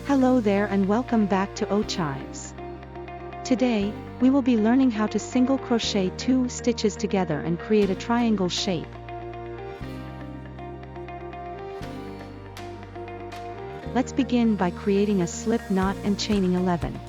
Hello there and welcome back to Chives. Today, we will be learning how to single crochet 2 stitches together and create a triangle shape. Let's begin by creating a slip knot and chaining 11.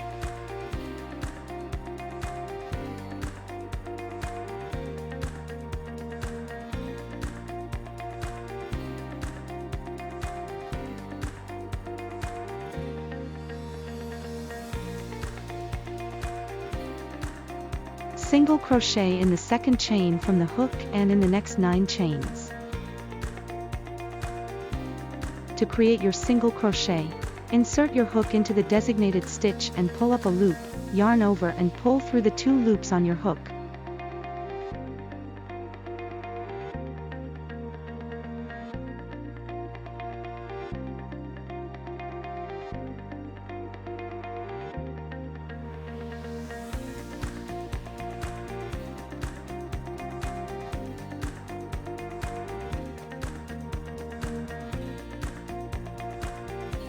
Single crochet in the second chain from the hook and in the next 9 chains. To create your single crochet, insert your hook into the designated stitch and pull up a loop, yarn over and pull through the 2 loops on your hook.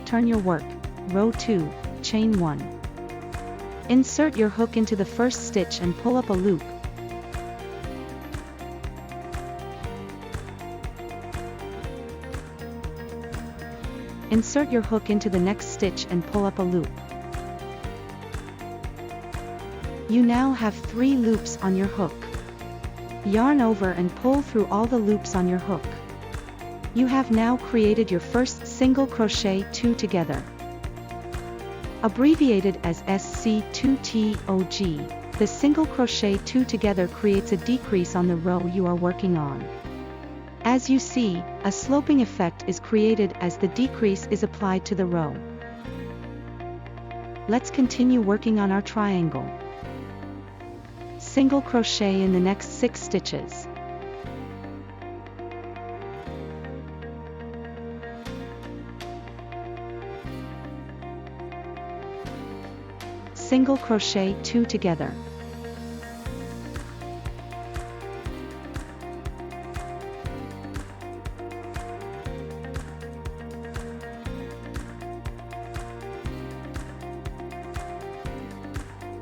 Turn your work, row 2, chain 1. Insert your hook into the first stitch and pull up a loop. Insert your hook into the next stitch and pull up a loop. You now have 3 loops on your hook. Yarn over and pull through all the loops on your hook. You have now created your first single crochet 2 together. Abbreviated as SC2TOG, the single crochet 2 together creates a decrease on the row you are working on. As you see, a sloping effect is created as the decrease is applied to the row. Let's continue working on our triangle. Single crochet in the next 6 stitches. Single crochet 2 together.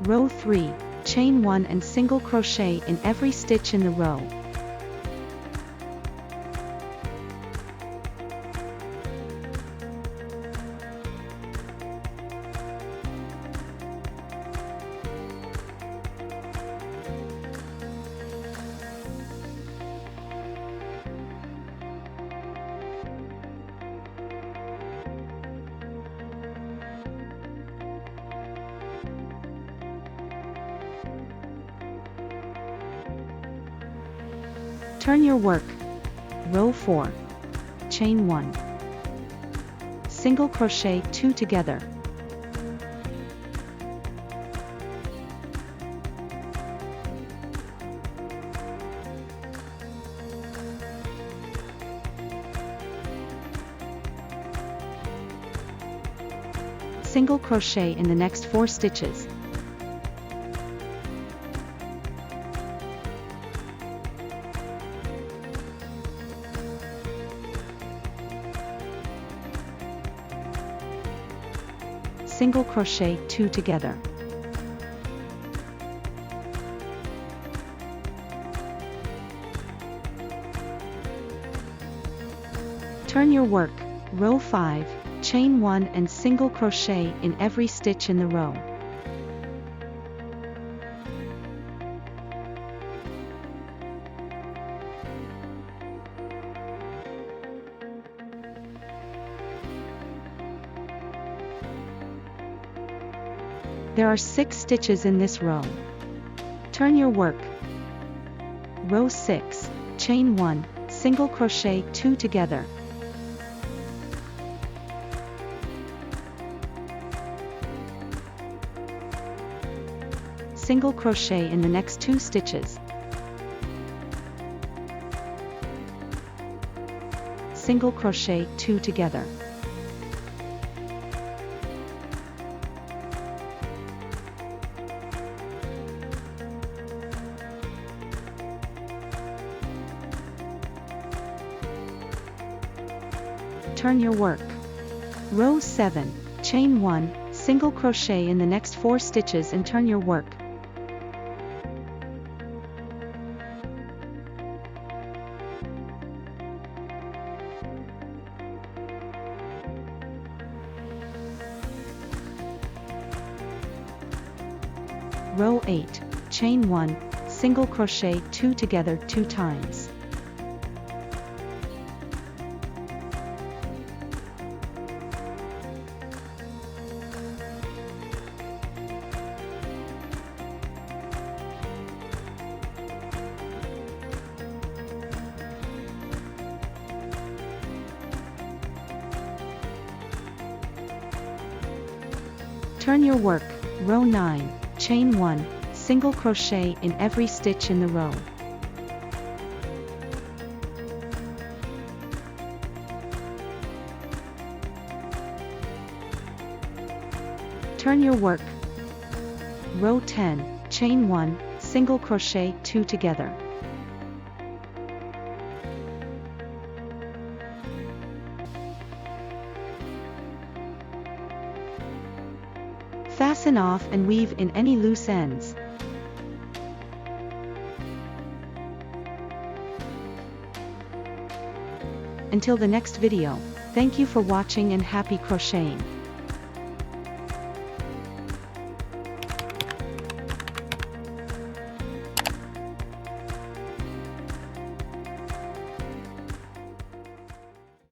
Row 3, chain 1 and single crochet in every stitch in the row. Turn your work, row 4, chain 1. Single crochet 2 together. Single crochet in the next 4 stitches. Single crochet 2 together. Turn your work, row 5, chain 1 and single crochet in every stitch in the row. There are 6 stitches in this row. Turn your work. Row 6, chain 1, single crochet 2 together. Single crochet in the next 2 stitches. Single crochet 2 together. Turn your work. Row 7, chain 1, single crochet in the next 4 stitches and turn your work. Row 8, chain 1, single crochet 2 together 2 times. Turn your work, row 9, chain 1, single crochet in every stitch in the row. Turn your work, row 10, chain 1, single crochet 2 together. Fasten off and weave in any loose ends. Until the next video, thank you for watching and happy crocheting.